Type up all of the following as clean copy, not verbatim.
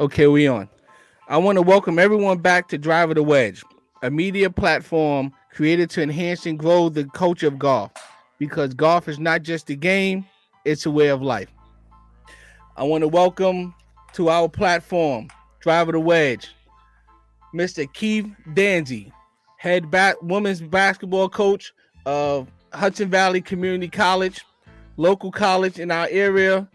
Okay, we on. I want to welcome everyone back to Driver the Wedge, a media platform created to enhance and grow the culture of golf. Because golf is not just a game, it's a way of life. I want to welcome to our platform, Driver the Wedge, Mr. Keith Danzy, women's basketball coach of Hudson Valley Community College, local college in our area.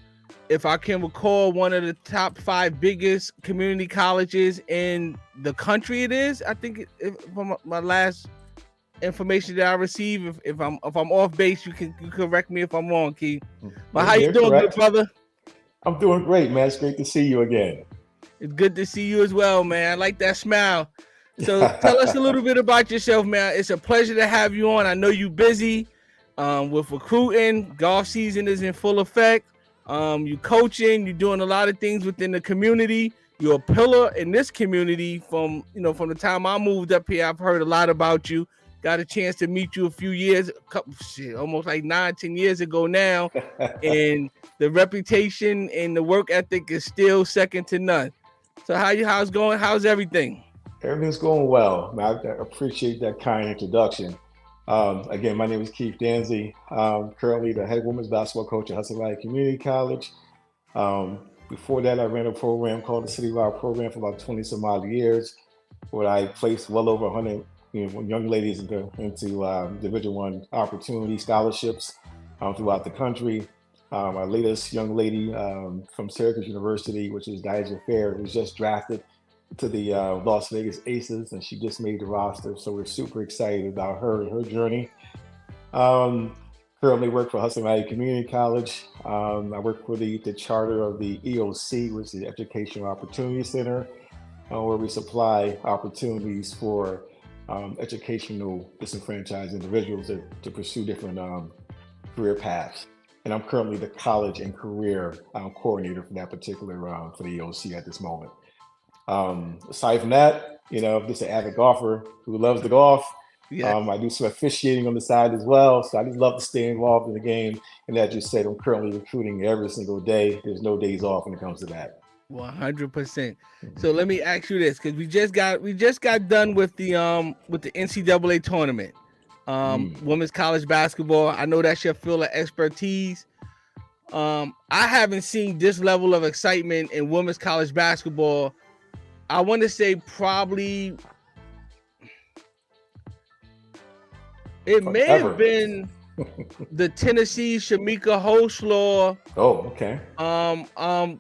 If I can recall, one of the top five biggest community colleges in the country. It is. I think from my last information that I received. If I'm off base, you can correct me if I'm wrong, Keith. But how you You're doing, good correct. brother? I'm doing great, man. It's great to see you again. It's good to see you as well, man. I like that smile. So tell us a little bit about yourself, man. It's a pleasure to have you on. I know you busy with recruiting. Golf season is in full effect. You coaching. You're doing a lot of things within the community. You're a pillar in this community. From the time I moved up here, I've heard a lot about you. Got a chance to meet you a few years, almost like 9, 10 years ago now, and the reputation and the work ethic is still second to none. So how's going? How's everything? Everything's going well. I appreciate that kind introduction. Again, my name is Keith Danzy. Currently the head women's basketball coach at Hudson Valley Community College. Before that, I ran a program called the Citywide Program for about 20 some odd years, where I placed well over 100 young ladies into Division One opportunity scholarships throughout the country. Our latest young lady from Syracuse University, which is Diaja Fair, was just drafted to the Las Vegas Aces, and she just made the roster. So we're super excited about her and her journey. Um, Currently work for Hudson Valley Community College. I work for the charter of the EOC, which is the Educational Opportunity Center, where we supply opportunities for educational disenfranchised individuals to pursue different career paths. And I'm currently the college and career coordinator for that particular for the EOC at this moment. Aside from that, I'm just an avid golfer who loves the golf. Yeah. I do some officiating on the side as well, so I just love to stay involved in the game. And as you said, I'm currently recruiting every single day. There's no days off when it comes to that. 100%. Mhm. So let me ask you this, because we just got done with the NCAA tournament, Mm. women's college basketball. I know that's your field of expertise. I haven't seen this level of excitement in women's college basketball. I want to say probably it may have Forever. been the Tennessee Shamika Holslaw Oh, okay.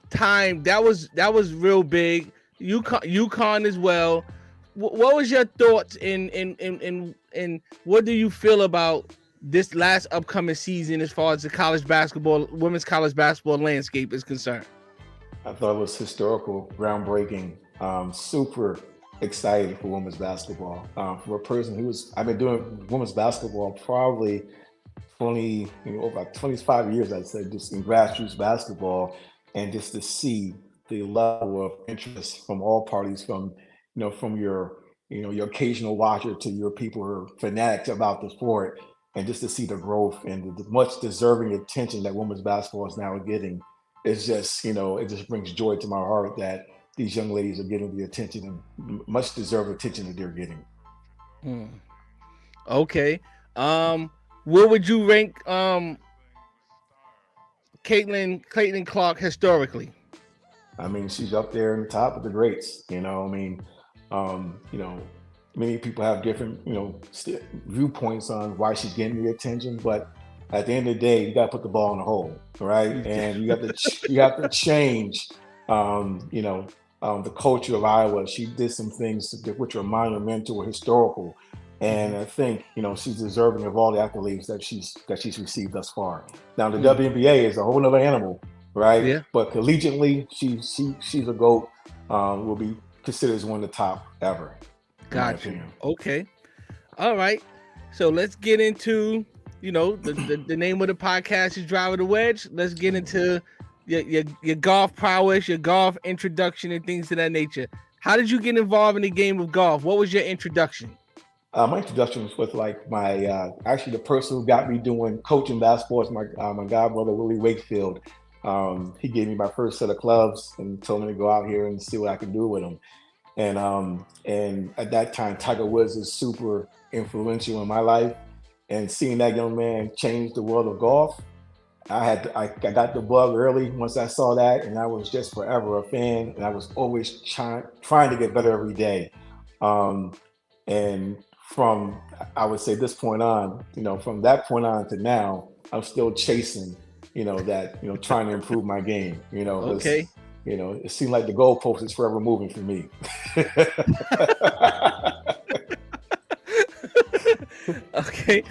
time. That was real big. UConn as well. What was your thoughts in what do you feel about this last upcoming season as far as the college basketball, women's college basketball landscape is concerned? I thought it was historical, groundbreaking, super excited for women's basketball. For a person I've been doing women's basketball probably 20, over like 25 years, I'd say, just in grassroots basketball, and just to see the level of interest from all parties, from your occasional watcher to your people who are fanatics about the sport, and just to see the growth and the much deserving attention that women's basketball is now getting. It's just, it just brings joy to my heart that these young ladies are getting the attention and much deserved attention that they're getting. Hmm. Okay. Um, where would you rank Caitlin Clark historically? I mean, she's up there in the top of the greats. I mean, um, you know, many people have different, viewpoints on why she's getting the attention, but at the end of the day, you got to put the ball in the hole, right? And you have to change, um, you know, the culture of Iowa. She did some things which are monumental or historical, and Mhm. I think she's deserving of all the accolades that she's received thus far. Now the Mm. WNBA is a whole other animal, right? Yeah, But collegiately, she's a goat. Will be considered as one of the top ever, in my got you. opinion. Okay. All right. So let's get into, the name of the podcast is Driver the Wedge. Let's get into your golf prowess, your golf introduction, and things of that nature. How did you get involved in the game of golf? What was your introduction? My introduction was with like my actually the person who got me doing coaching basketball is my god brother Willie Wakefield. He gave me my first set of clubs and told me to go out here and see what I could do with them. And at that time, Tiger Woods is super influential in my life. And seeing that young man change the world of golf, I got the bug early once I saw that, and I was just forever a fan, and I was always trying to get better every day. Um, and from I would say this point on, from that point on to now, I'm still chasing, that trying to improve my game, because Okay. it seemed like the goalpost is forever moving for me. Okay.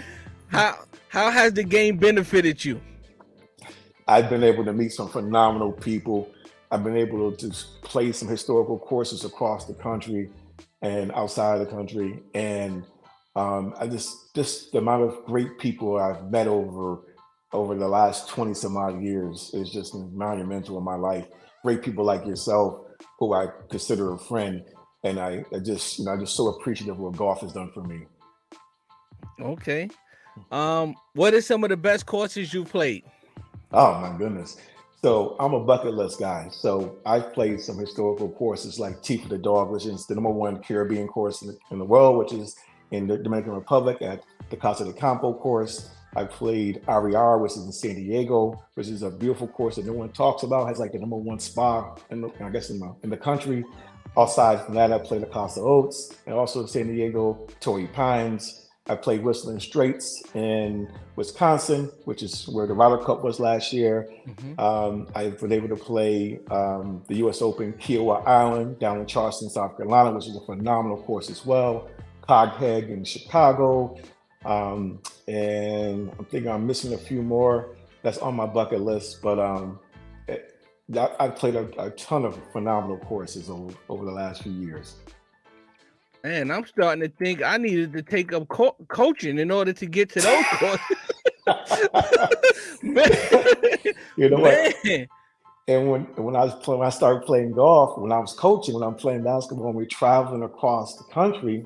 How has the game benefited you? I've been able to meet some phenomenal people. I've been able to just play some historical courses across the country and outside of the country, and I just the amount of great people I've met over the last 20 some odd years is just monumental in my life. Great people like yourself, who I consider a friend, and I just I'm just so appreciative of what golf has done for me. Okay. What are some of the best courses you played? Oh my goodness. So I'm a bucket list guy. So I've played some historical courses like Teeth of the Dog, which is the number one Caribbean course in the world, which is in the Dominican Republic at the Casa de Campo course. I played RER, which is in San Diego, which is a beautiful course that no one talks about. Has like the number one spa I guess in the country. Aside from that, I played the Casa Oats and also in San Diego, Torrey Pines. I played Whistling Straits in Wisconsin, which is where the Ryder Cup was last year. Hmm. I've been able to play the U.S. Open Kiowa Island down in Charleston, South Carolina, which is a phenomenal course as well. Coghead in Chicago, um, and I'm thinking I'm missing a few more that's on my bucket list. But I've played a ton of phenomenal courses over the last few years. Man, I'm starting to think I needed to take up coaching in order to get to those courses. Man, You know what? man. And when I started playing golf, when I was coaching, when I'm playing basketball, and we're traveling across the country,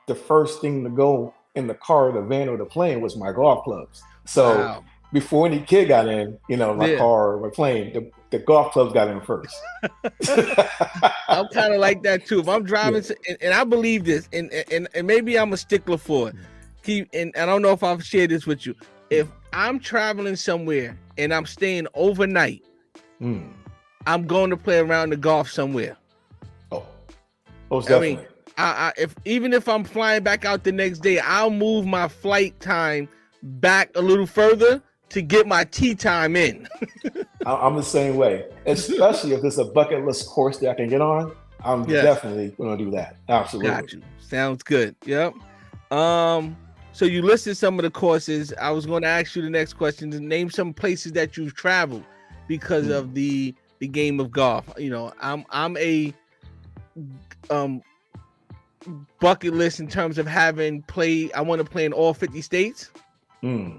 the first thing to go in the car, the van, or the plane was my golf clubs. So Wow. before any kid got in, my Yeah. car or my plane, the golf clubs got in first. I'm kind of like that too. If I'm driving, Yeah. and I believe this, and maybe I'm a stickler for it. Keep, and I don't know if I've shared this with you. If I'm traveling somewhere and I'm staying overnight, Mm. I'm going to play around the golf somewhere. Oh, most I mean, definitely. I if even if I'm flying back out the next day, I'll move my flight time back a little further to get my tea time in. I'm the same way, especially if there's a bucket list course that I can get on. I'm Yes, definitely going to do that. Absolutely. got you. Sounds good. Yep. Um, so you listed some of the courses. I was going to ask you the next question to name some places that you've traveled because Mm. of the game of golf. I'm a um bucket list in terms of having played. I want to play in all 50 states. Mm.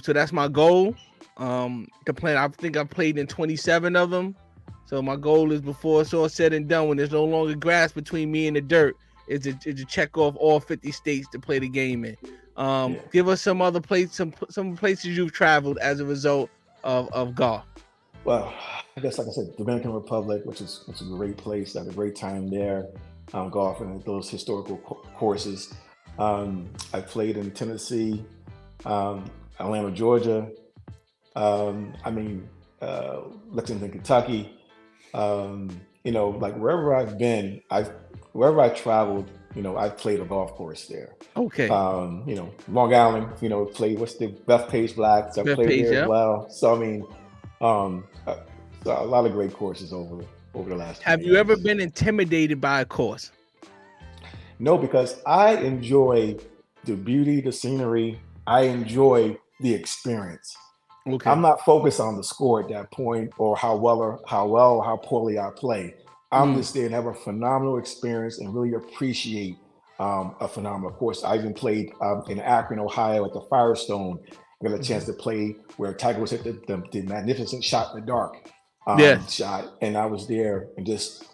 So that's my goal. To play. I think I've played in 27 of them. So my goal is before it's all said and done, when there's no longer grass between me and the dirt, is to check off all 50 states to play the game in. Yeah. Give us some other place, some places you've traveled as a result of golf. Well, I guess like I said, Dominican Republic, which is a great place. I had a great time there, golfing at those historical courses. I played in Tennessee, Atlanta, Georgia. I mean, Lexington, Kentucky. Like wherever I've been, wherever I traveled, I've played a golf course there. Okay, Long Island, played what's the Bethpage Blacks. I web played page. there as Yeah. well. So I mean, um, uh, so a lot of great courses over the last few Have you ever years. been intimidated by a course? No, because I enjoy the beauty, the scenery. I enjoy the experience. I'm Okay. not focused on the score at that point or how poorly I play. I'm Mm, just there to have a phenomenal experience and really appreciate a phenomenal course. I even played in Akron, Ohio at the Firestone. I got a chance mhm. to play where Tiger was hit the magnificent shot in the dark Yes. shot, and I was there and just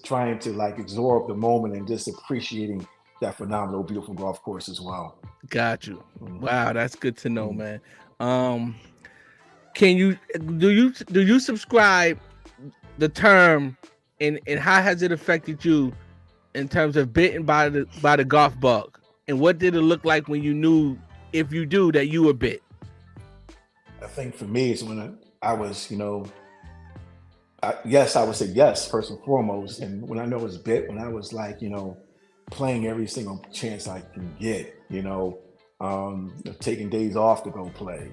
trying to like absorb the moment and just appreciating that phenomenal, beautiful golf course as well. Got you. Mm, Wow, that's good to know, mm, man. Um, Can you do you subscribe the term, and how has it affected you in terms of bitten by the golf bug? And what did it look like when you knew, if you do, that you were bit? I think for me, it's when I was, yes, I would say yes, first and foremost. And when I know it's bit, when I was like, playing every single chance I can get, taking days off to go play,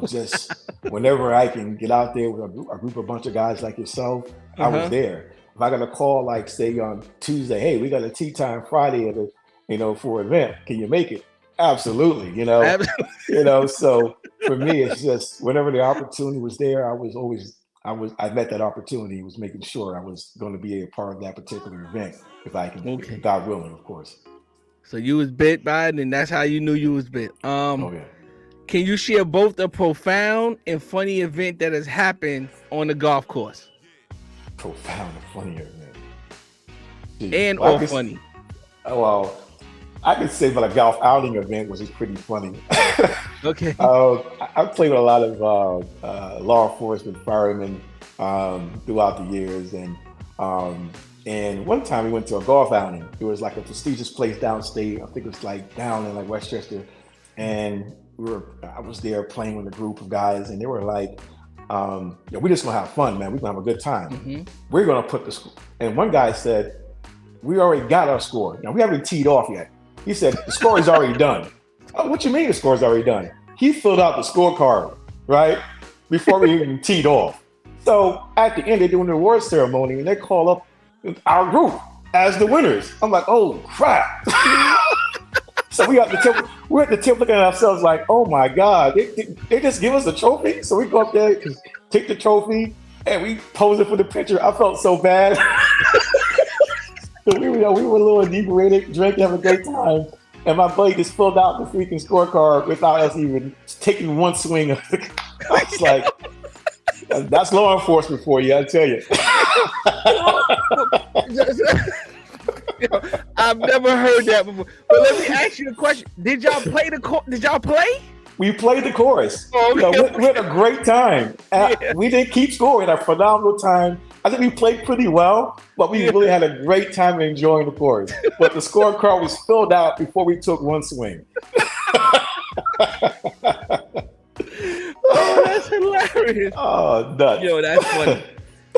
just whenever I can get out there with a bunch of guys like yourself, I was Uh-huh. there. If I got a call, like say on Tuesday, hey, we got a tea time Friday at for an event, can you make it? Absolutely, so for me, it's just whenever the opportunity was there, I met that opportunity, was making sure I was going to be a part of that particular event if I can, Okay. God willing, of course. So you was bit by it, and that's how you knew you was bit. Oh yeah, Can you share both a profound and funny event that has happened on the golf course, profound and funny man. Gee, and well, or funny? well, I could say, but a golf outing event was pretty funny. Okay. I played with a lot of law enforcement firemen throughout the years, and one time we went to a golf outing. It was like a prestigious place downstate. I think it was like down in like Westchester, and I was there playing with a group of guys, and they were like, we just gonna have fun, man. We're gonna have a good time. Mm-hmm. We're gonna put the score. And one guy said, we already got our score. Now we haven't teed off yet. He said, the score is already done. Oh, what you mean the score is already done? He filled out the scorecard, right? Before we even teed off. So at the end, they're doing the award ceremony, and they call up our group as the winners. I'm like, oh crap. So we're at the tip looking at ourselves like, oh my God, they just give us a trophy? So we go up there, take the trophy, and we pose it for the picture. I felt so bad. We were a little inebriated, drinking, having a great time. And my buddy just filled out the freaking scorecard without us even taking one swing. I was like, that's law enforcement for you, I tell you. I've never heard that before. But let me ask you a question. Did y'all play Did y'all play? We played the chorus. Oh, okay. We had a great time. Yeah. We didn't keep score. We had a phenomenal time. I think we played pretty well, but we really had a great time enjoying the chorus. But the scorecard was filled out before we took one swing. Oh, that's hilarious. Oh, nuts. Yo, that's funny.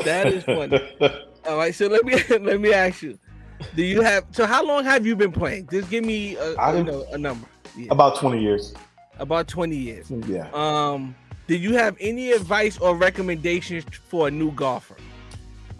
That is funny. All right, so let me ask you. So how long have you been playing? Just give me a number. Yeah. About 20 years. About 20 years. Yeah. Do you have any advice or recommendations for a new golfer?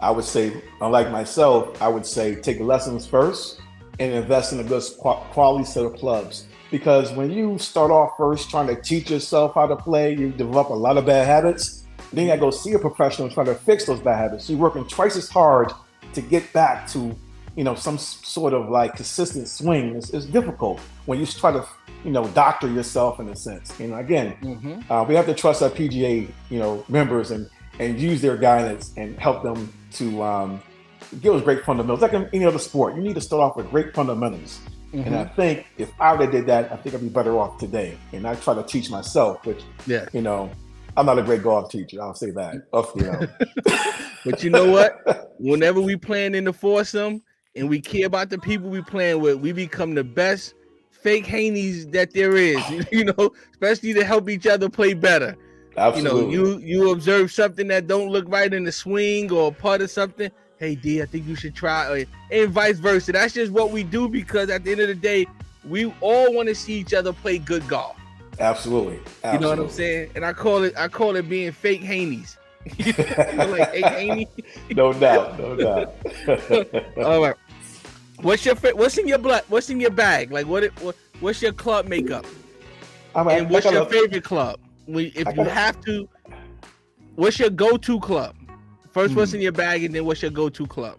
I would say, unlike myself, I would say take lessons first and invest in a good quality set of clubs. Because when you start off first trying to teach yourself how to play, you develop a lot of bad habits. Then you gotta go see a professional and try to fix those bad habits. So you're working twice as hard to get back to, some sort of like consistent swing. It's difficult when you try to, doctor yourself in a sense. Again, we have to trust our PGA, members and use their guidance and help them to give us great fundamentals. Like in any other sport, you need to start off with great fundamentals. Mm-hmm. And I think if I would have did that, I think I'd be better off today. And I try to teach myself, which, I'm not a great golf teacher. I'll say that. But you know what? Whenever we playing in the foursome and we care about the people we playing with, we become the best fake Haneys that there is, especially to help each other play better. Absolutely. You observe something that don't look right in the swing or part of something. Hey, D, I think you should try, and vice versa. That's just what we do because at the end of the day, we all want to see each other play good golf. Absolutely. You know what I'm saying? And I call it being fake Haneys. Like fake Haney. No doubt. All right. What's in your blood? What's in your bag? Like what's your club makeup? And what's your favorite club? If you have to, what's your go-to club? First, what's in your bag, and then what's your go-to club?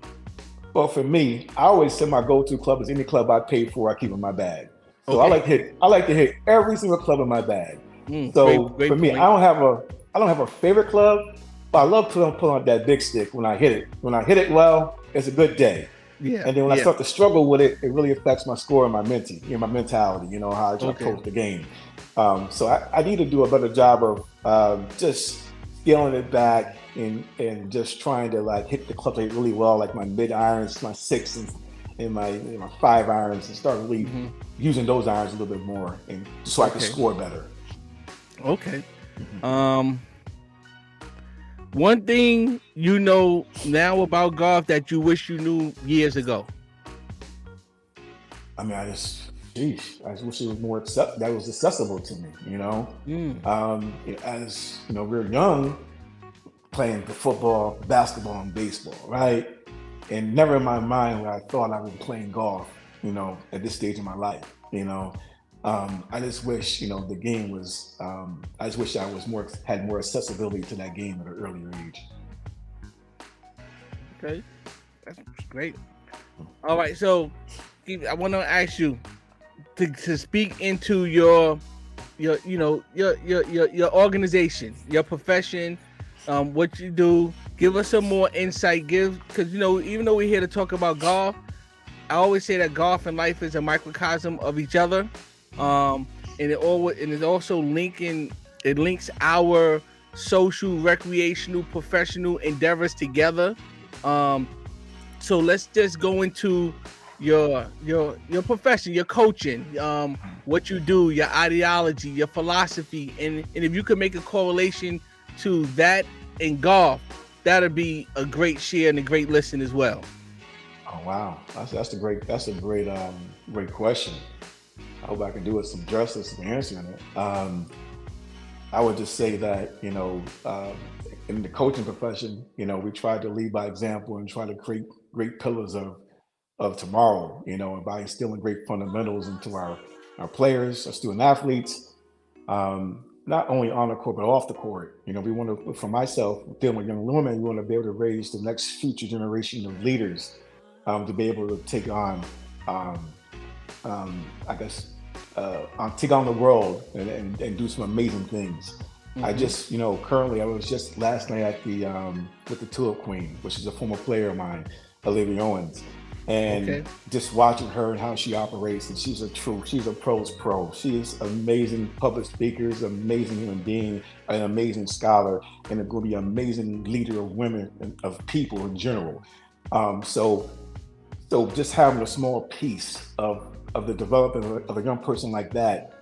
Well, for me, I always say my go-to club is any club I pay for. I keep in my bag. So Okay. I like to hit every single club in my bag. So great for me, point. I don't have a favorite club, but I love pulling on that big stick when I hit it. When I hit it well, it's a good day. Yeah. And then when I start to struggle with it, it really affects my score and my mentality. How I approach the game. So I need to do a better job of just scaling it back and just trying to like hit the club hit really well, like my mid irons, my six and my my 5 irons, and start really Mm-hmm. using those irons a little bit more, and so I can Okay. score better. Okay. Mhm. Um, one thing you know now about golf that you wish you knew years ago. I mean, I just wish it was more that was accessible to me. Mm. As you know, we were young, playing football, basketball, and baseball, right? And never in my mind would I thought I would be playing golf, at this stage of my life. I just wish, the game was. I just wish I was more had more accessibility to that game at an earlier age. Okay, that's great. All right, so I want to ask you to speak into your your organization, your profession, what you do. Give us some more insight. Because even though we're here to talk about golf, I always say that golf and life is a microcosm of each other. Um, and it also linking it links our social, recreational, professional endeavors together. Um, so let's just go into your profession, your coaching, what you do, your ideology, your philosophy, and if you could make a correlation to that in golf, that'd be a great share and a great listen as well. Oh wow, that's a great question. I hope I can do it some justice in answering it. I would just say that in the coaching profession, we try to lead by example and try to create great pillars of tomorrow. And by instilling great fundamentals into our players, our student athletes, not only on the court but off the court. We want to, for myself, dealing with young women, we want to be able to raise the next future generation of leaders, to be able to take on, um, I guess, take on the world and do some amazing things. I Mm-hmm. just, currently, I was just last night at the with the Tulip Queen, which is a former player of mine, Olivia Owens, and Okay. just watching her and how she operates. And she's a pro's pro. She is amazing public speaker, amazing human being, an amazing scholar, and going to be an amazing leader of women and of people in general. So just having a small piece of the development of a young person like that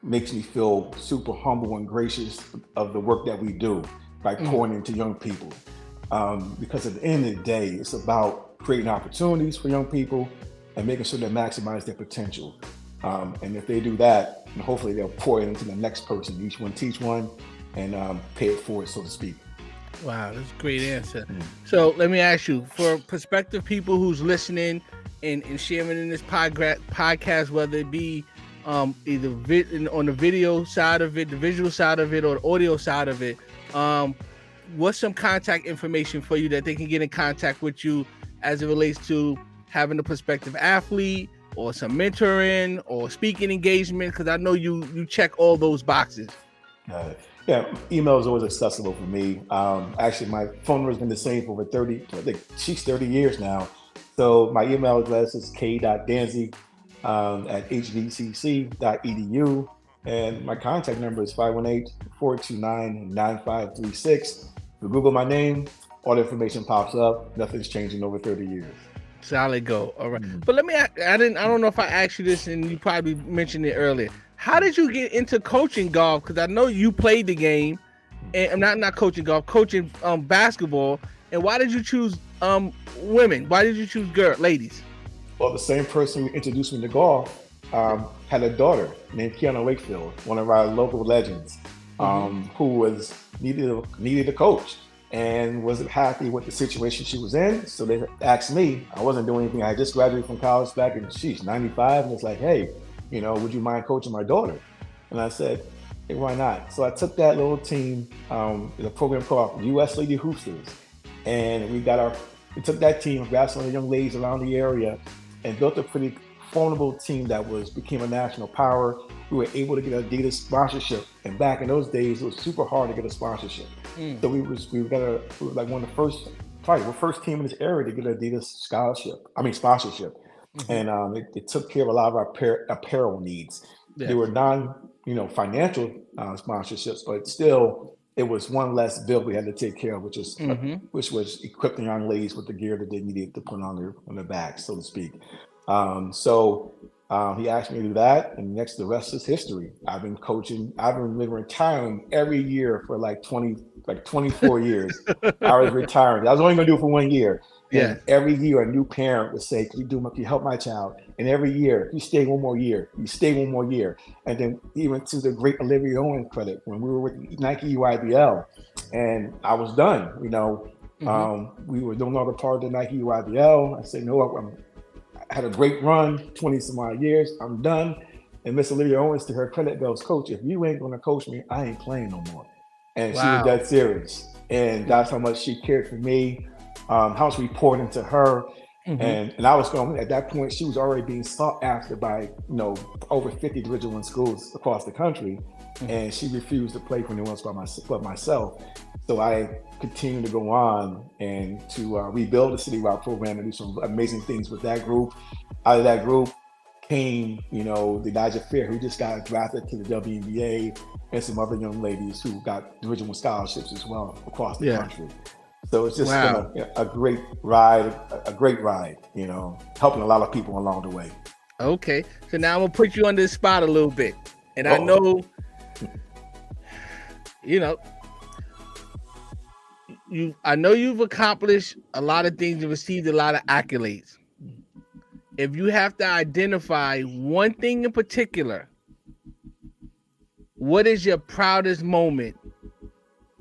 makes me feel super humble and gracious of the work that we do by Mm. pouring into young people. Because at the end of the day, it's about creating opportunities for young people and making sure they maximize their potential. And if they do that, hopefully they'll pour it into the next person. Each one teach one, and pay it forward, so to speak. Wow, that's a great answer. Mm. So let me ask you, for prospective people who's listening and sharing in this podcast, whether it be either on the video side of it, the visual side of it, or the audio side of it, um, what's some contact information for you that they can get in contact with you as it relates to having a prospective athlete or some mentoring or speaking engagement? Because I know you check all those boxes. Yeah, email is always accessible for me. Actually, my phone number has been the same for over 30, I think she's 30 years now. So my email address is k.danzy at hvcc.edu. And my contact number is 518-429-9536. If you Google my name, all the information pops up. Nothing's changed in over 30 years. Solid go. All right. Mhm. But let me I didn't I don't know if I asked you this and you probably mentioned it earlier. How did you get into coaching golf? Because I know you played the game and I'm not coaching golf, coaching basketball. And why did you choose women? Why did you choose ladies? Well, the same person who introduced me to golf had a daughter named Kiana Wakefield, one of our local legends, Mm-hmm. who was needed a coach and wasn't happy with the situation she was in. So they asked me. I wasn't doing anything. I had just graduated from college back in '95, and it's like, hey, would you mind coaching my daughter? And I said, hey, why not? So I took that little team, in a program called U.S. Lady Hoopsters, and we took that team, grabbed some of the young ladies around the area, and built a pretty formidable team that became a national power. We were able to get a Adidas sponsorship, and back in those days, it was super hard to get a sponsorship. Mm. So we were like one of the first, probably the first team in this area to get an Adidas sponsorship, Mm-hmm. and it took care of a lot of our apparel needs. They Yes. were non, financial sponsorships, but still. it was one less bill we had to take care of, Mm-hmm. which was equipping young ladies with the gear that they needed to put on their back, so to speak. He asked me to do that, and next the rest is history. I've been coaching. I've been retiring every year for like 24 years. I was retiring. I was only going to do it for 1 year. Yeah. And every year, a new parent would say, "Can you help my child?" And every year, you stay one more year. You stay one more year. And then even to the great Olivia Owens credit, when we were with Nike UIBL, and I was done. We were no longer part of the Nike UIBL. I said, "No, I had a great run, 20 some odd years. I'm done." And Miss Olivia Owens, to her credit, goes, "Coach, if you ain't going to coach me, I ain't playing no more." And she was Wow. that serious. And that's how much she cared for me, how much we poured into her. Mm-hmm. And I was going, at that point, she was already being sought after by, over 50 Division I schools across the country. Mm-hmm. And she refused to play for anyone else but myself. So I continued to go on and to rebuild the citywide program and do some amazing things with that group. Out of that group came, the Elijah Fair, who just got drafted to the WNBA, and some other young ladies who got Division I scholarships as well across the country. So it's just been a great ride, helping a lot of people along the way. Okay, so now I'm gonna put you on this spot a little bit, and I know, I know you've accomplished a lot of things and received a lot of accolades. If you have to identify one thing in particular, what is your proudest moment?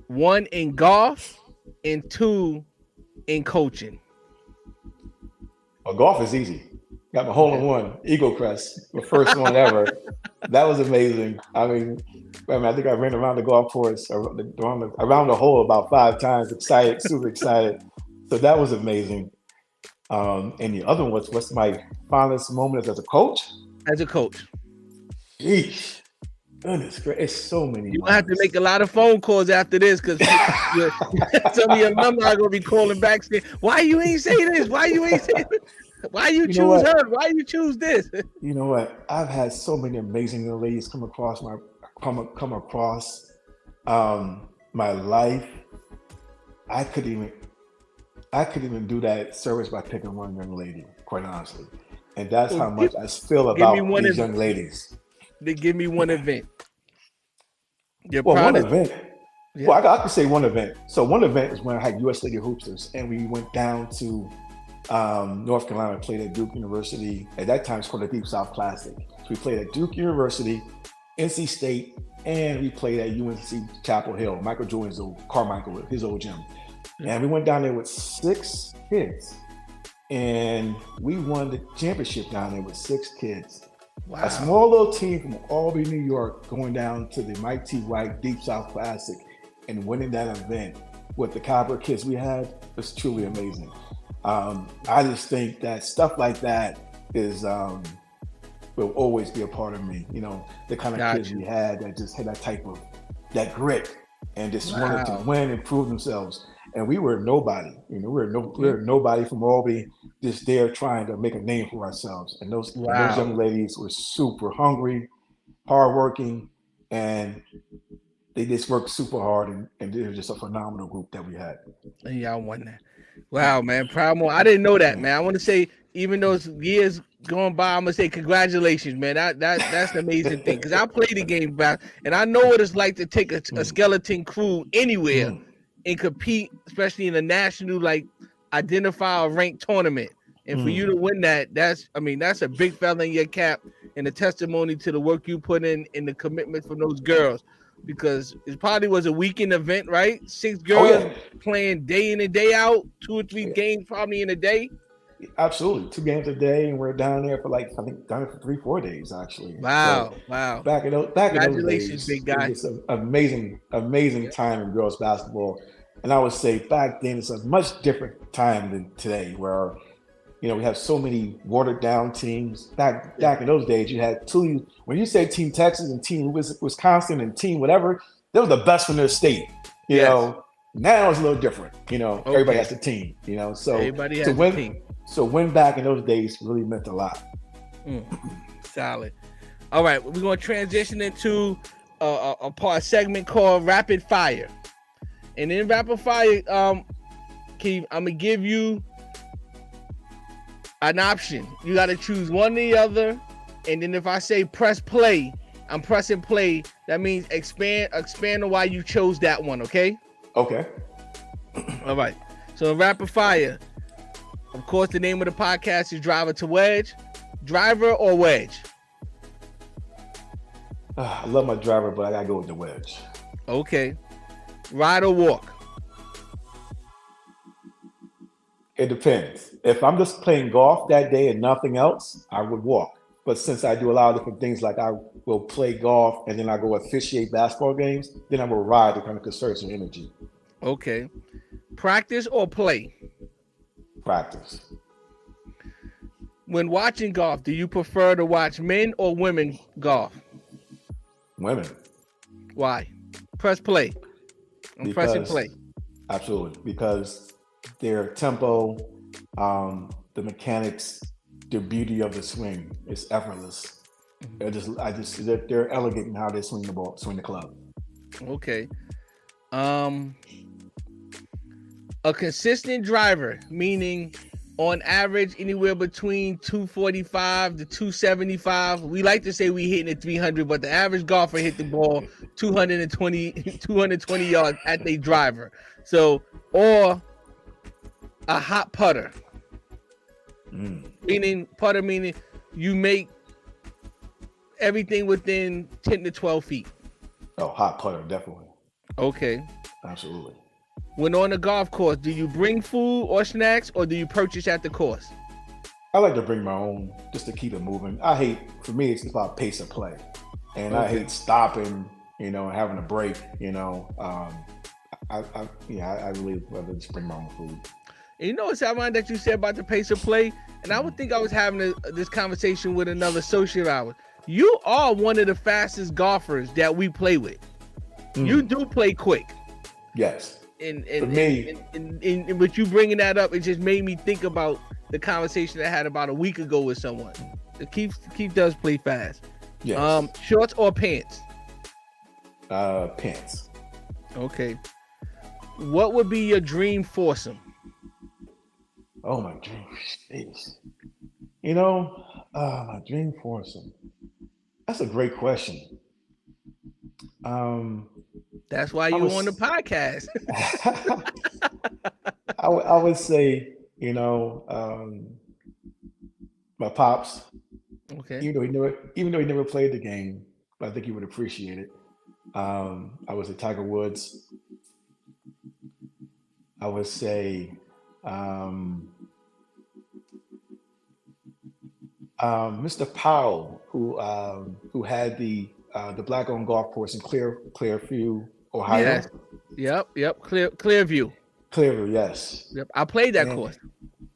One, in golf, and two, in coaching. Well, golf is easy. Got my hole-in-one, Eagle Crest, the first one ever. That was amazing. I think I ran around the golf course, around the hole about 5 times, excited, super excited. So that was amazing. And the other one was, what's my fondest moment as a coach? As a coach. Eesh. Goodness, it's so many. You have to make a lot of phone calls after this, because some of your alumni are gonna be calling back saying, "Why you ain't say this? Why you ain't say this? Why you choose her? Why you choose this?" You know what? I've had so many amazing young ladies come across my life. I could even do that service by picking one young lady, quite honestly. And that's how much I feel about these young ladies. They give me one event. One event. Yeah. Well, I could say one event. So one event is when I had U.S. Lady Hoopsters, and we went down to North Carolina, played at Duke University. At that time, it's called the Deep South Classic. So we played at Duke University, NC State, and we played at UNC Chapel Hill, Michael Jordan's Carmichael, his old gym. And we went down there with 6 kids, and we won the championship down there with 6 kids. Wow. A small little team from Albany, New York, going down to the Mike T. White Deep South Classic and winning that event with the caliber kids we had was truly amazing. I just think that stuff like that will always be a part of me. The kind of kids we had that just had that grit and just wanted to win and prove themselves. And we were nobody. We were nobody from Albany, just there trying to make a name for ourselves. And those young ladies were super hungry, hardworking, and they just worked super hard. And they were just a phenomenal group that we had. And y'all won that. Wow, man. Proud moment. I didn't know that, man. I want to say, even those years going by, I'm gonna say congratulations, man. That's an amazing thing, because I played the game back, and I know what it's like to take a skeleton crew anywhere and compete, especially in a national, identify a ranked tournament. And for you to win that's a big fella in your cap, and a testimony to the work you put in and the commitment from those girls, because it probably was a weekend event, right? 6 girls playing day in and day out, 2 or 3 games probably in a day. Absolutely, 2 games a day, and we're down there for I think down for 3-4 days actually. Wow. Back in those days, big guy. It's an amazing time in girls basketball. And I would say back then it's a much different time than today, where we have so many watered down teams. Back in those days, you had 2. When you say Team Texas and Team Wisconsin and Team whatever, they were the best from their state. You know, now it's a little different. Everybody has a team. So everybody has a team. So win back in those days really meant a lot. Solid. All right, we're gonna transition into a segment called Rapid Fire. And then rapid fire, Keith, I'm gonna give you an option. You got to choose one or the other. And then if I say press play, I'm pressing play. That means expand on why you chose that one. Okay. Okay. All right. So in rapid fire, of course, the name of the podcast is Driver to Wedge. Driver or wedge? I love my driver, but I gotta go with the wedge. Okay. Ride or walk? It depends. If I'm just playing golf that day and nothing else, I would walk. But since I do a lot of different things, like I will play golf and then I go officiate basketball games, then I will ride to kind of conserve some energy. Okay. Practice or play? Practice. When watching golf, do you prefer to watch men or women golf? Women. Why? Press play. I'm pressing play. Absolutely. Because their tempo, the mechanics, the beauty of the swing is effortless. They're elegant in how they swing the club. Okay. A consistent driver, meaning on average anywhere between 245 to 275. We like to say we hitting at 300, but the average golfer hit the ball 220 yards at their driver. So, or a hot putter. Meaning you make everything within 10 to 12 feet. Oh, hot putter, definitely. Okay. Absolutely. When on the golf course, do you bring food or snacks or do you purchase at the course? I like to bring my own just to keep it moving. For me, it's about pace of play. And I hate stopping, and having a break, I really rather just bring my own food. And it's ironic that you said about the pace of play. And I would think I was having this conversation with another associate of ours. You are one of the fastest golfers that we play with. You do play quick. Yes. And with you bringing that up, it just made me think about the conversation I had about a week ago with someone. Keith does play fast. Yes. Shorts or pants? Pants. Okay. What would be your dream foursome? Oh, my dream. Jeez. My dream foursome. That's a great question. That's why you're on the podcast. I would say, my pops. Okay. Even though he never played the game, but I think he would appreciate it. I would say Tiger Woods. I would say Mr. Powell, who had the black-owned golf course in Clearview, Ohio. Yes. Yep. Clearview. Clearview, yes. Yep. I played that course.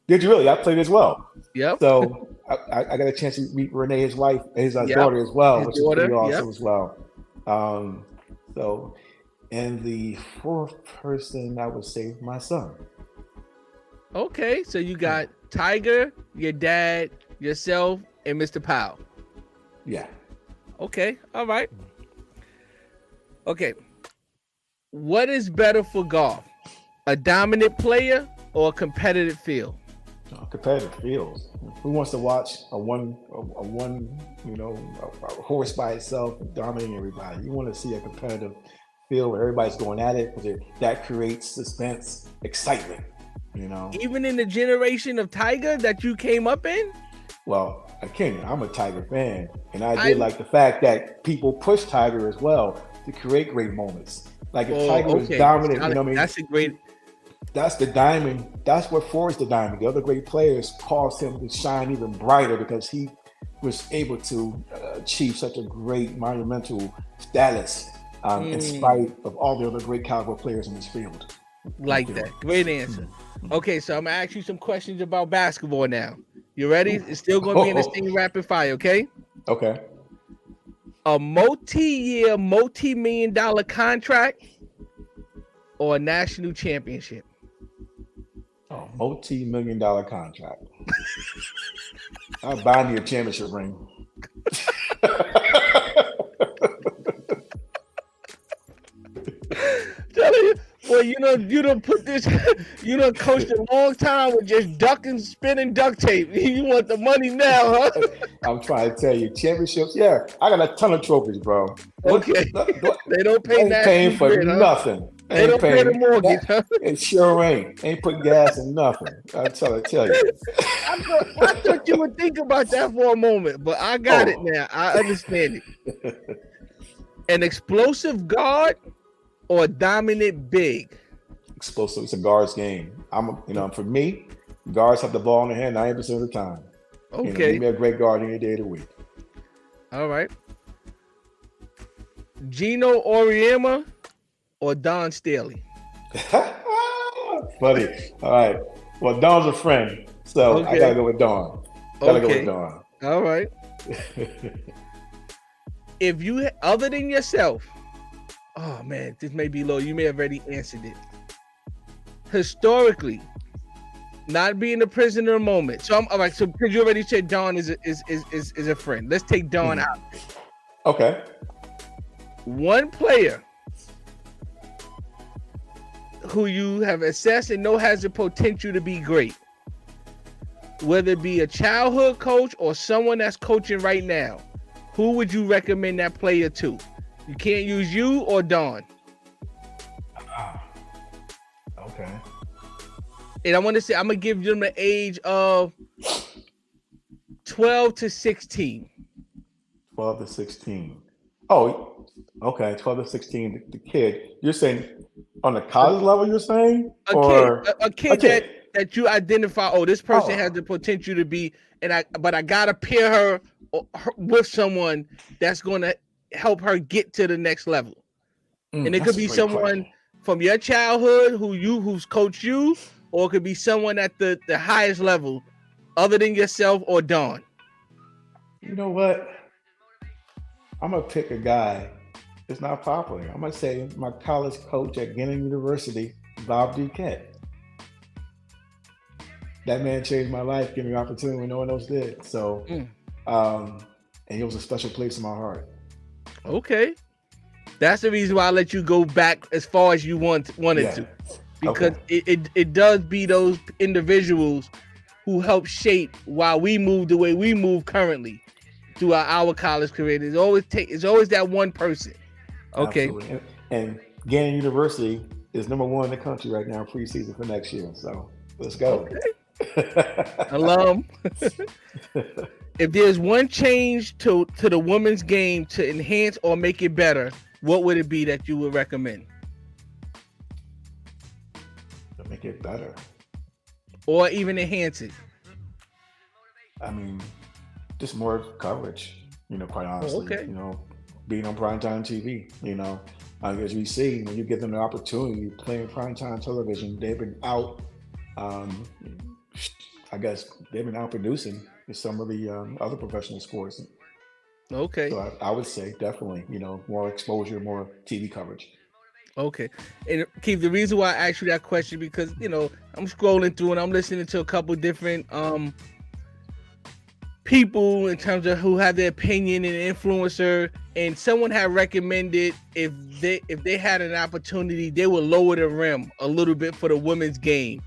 Did you really? I played as well. Yep. So I got a chance to meet Renee, his wife, his daughter as well, which is pretty awesome as well. And the fourth person, I would say my son. Okay, so you got Tiger, your dad, yourself, and Mr. Powell. Yeah. Okay, all right. Okay. What is better for golf? A dominant player or a competitive field? Competitive fields. Who wants to watch a horse by itself dominating everybody? You want to see a competitive field where everybody's going at it, because that creates suspense, excitement. Even in the generation of Tiger that you came up in? Well, again, I'm a Tiger fan, and I did like the fact that people push Tiger as well to create great moments. Like if Tiger was dominant, That's a great. That's the diamond. That's what forged the diamond. The other great players caused him to shine even brighter because he was able to achieve such a great monumental status in spite of all the other great caliber players in this field. Like that. Great answer. Okay, so I'm going to ask you some questions about basketball now. You ready? It's still going to be in the same rapid fire, okay? Okay. A multi-year, multi-million-dollar contract or a national championship? Oh, multi-million-dollar contract. I'll buy me a championship ring. Telling you, boy, you don't put this. You don't coached a long time with just ducking, spinning duct tape. You want the money now, huh? I'm trying to tell you, championships. Yeah, I got a ton of trophies, bro. Okay. They don't pay Ain't paying National for Grid, huh? nothing. They Ain't don't pay the paying. mortgage, huh? It sure ain't putting gas in nothing. I'm trying to tell you. I thought you would think about that for a moment, but I got it Oh, now. I understand it. An explosive guard or a dominant big? explosive. It's a guards game. For me, guards have the ball in their hand 90% of the time. Okay. Give me a great guard any day of the week. All right. Gino Auriemma or Don Staley? Funny. All right. Well, Dawn's a friend, so I gotta Okay. go with Dawn. Okay. All right. If you other than yourself, oh man, this may be low. You may have already answered it. Historically, not being a prisoner of the moment. So I'm all right. So because you already said Dawn is a friend. Let's take Dawn out. Okay. One player who you have assessed and know has the potential to be great, whether it be a childhood coach or someone that's coaching right now, who would you recommend that player to? You can't use you or Dawn. Okay. And I want to say, I'm going to give them the age of 12 to 16. 12 to 16. Oh, okay. 12 to 16, the kid. You're saying on the college level, you're saying? A kid that you identify, oh, this person has the potential to be, but I got to pair her with someone that's going to help her get to the next level. And it could be someone from your childhood who's coached you, or it could be someone at the highest level other than yourself or Dawn. You know what? I'm going to pick a guy. It's not popular. I'm going to say my college coach at Gannon University, Bob Duquette. That man changed my life, gave me an opportunity when no one else did. So, and it was a special place in my heart. Okay. That's the reason why I let you go back as far as you wanted to. Because it does be those individuals who help shape why we move the way we move currently throughout our college career. It's always that one person. Okay. Absolutely. And Gannon University is #1 in the country right now, preseason for next year. So let's go. Okay. Alum. If there's one change to the women's game to enhance or make it better, what would it be that you would recommend? To make it better. Or even enhance it? I mean, just more coverage, quite honestly. Okay. Being on primetime TV, as we see, when you give them the opportunity to play in primetime television, they've been out, I guess they've been out producing some of the other professional sports. Okay. So I would say definitely, more exposure, more TV coverage. Okay. And Keith, the reason why I asked you that question, because, I'm scrolling through and I'm listening to a couple different people in terms of who have their opinion and influencer, and someone had recommended if they had an opportunity, they would lower the rim a little bit for the women's game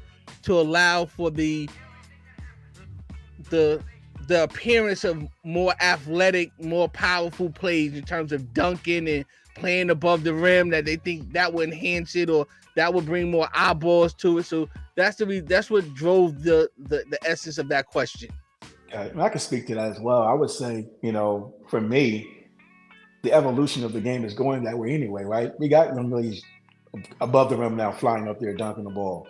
to allow for the appearance of more athletic, more powerful plays in terms of dunking and playing above the rim, that they think that would enhance it or that would bring more eyeballs to it. So that's what drove the essence of that question. I can speak to that as well. I would say, for me, the evolution of the game is going that way anyway, right? We got young ladies above the rim now, flying up there, dunking the ball,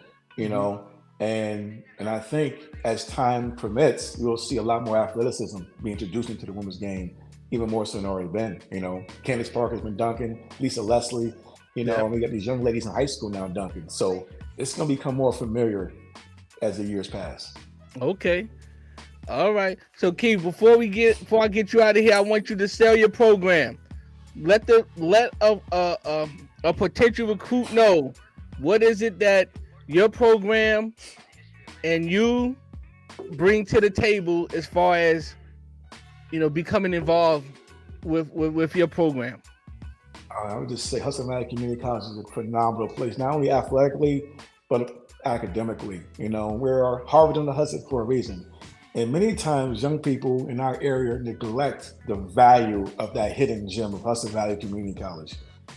and I think as time permits, we'll see a lot more athleticism be introduced into the women's game, even more so than already been. Candace Parker's been dunking, Lisa Leslie, and we got these young ladies in high school now dunking. So it's going to become more familiar as the years pass. Okay. All right. So Keith, before I get you out of here, I want you to sell your program. Let a potential recruit know what is it that your program and you bring to the table as far as becoming involved with your program. I would just say Hudson Valley Community College is a phenomenal place, not only athletically, but academically. We're Harvard on the Hudson for a reason. And many times, young people in our area neglect the value of that hidden gem of Hudson Valley Community College.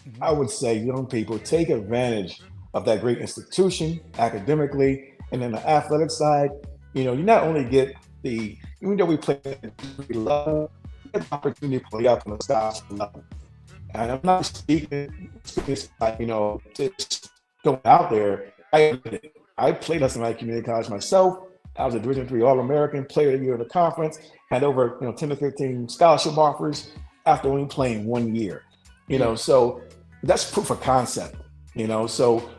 Mhm. I would say, young people, take advantage of that great institution academically. And then the athletic side, you not only get even though we play at the level, you get the opportunity to play up on the scholarship level. And I'm not speaking like, just going out there. I played Hudson Valley Community College myself. I was a Division III All-American, Player of the Year of the conference, had over 10 to 15 scholarship offers after only playing 1 year. Mm. So that's proof of concept. So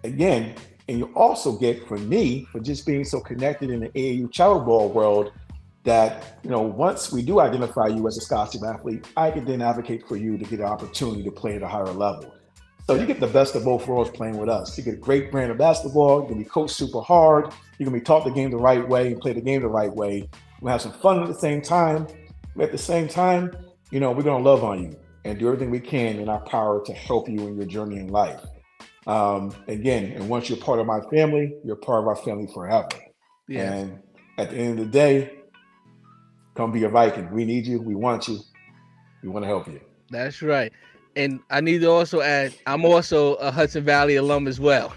again, and you also get, for me, for just being so connected in the AAU travel ball world, that once we do identify you as a scholarship athlete, I can then advocate for you to get an opportunity to play at a higher level. So you Yeah. get the best of both worlds playing with us. You get a great brand of basketball. You're gonna be coached super hard. You're gonna be taught the game the right way and play the game the right way. We'll have some fun at the same time. But at the same time, we're gonna love on you and do everything we can in our power to help you in your journey in life. Again, and once you're part of my family, you're part of our family forever. Yes, And at the end of the day, come be a Viking. We need you. We want you. We want to help you. that's right. And I need to also add, I'm also a Hudson Valley alum as well.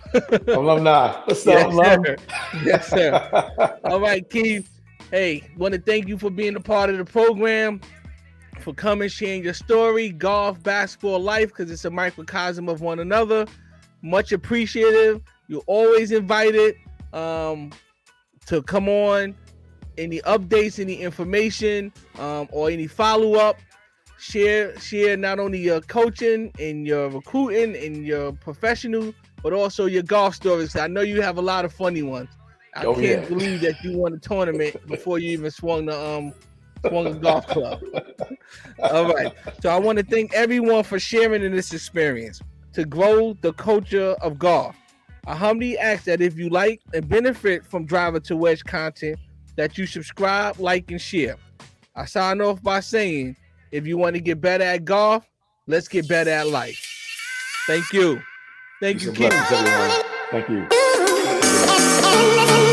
Alumni. What's up, Yes, alum? sir. Yes, sir. All right, Keith. Hey, want to thank you for being a part of the program, for coming, sharing your story, golf, basketball, life, because it's a microcosm of one another. Much appreciative. You're always invited to come on. Any updates, any information, or any follow up. Share not only your coaching and your recruiting and your professional, but also your golf stories. I know you have a lot of funny ones. I Oh, can't yeah. believe that you won a tournament before you even swung a golf club. All right. So I want to thank everyone for sharing in this experience to grow the culture of golf. I humbly ask that if you like and benefit from Driver to Wedge content, that you subscribe, like, and share. I sign off by saying, if you want to get better at golf, let's get better at life. Thank you. Thank Peace you, and Keith. blessings, everyone. Thank you. Have a good night.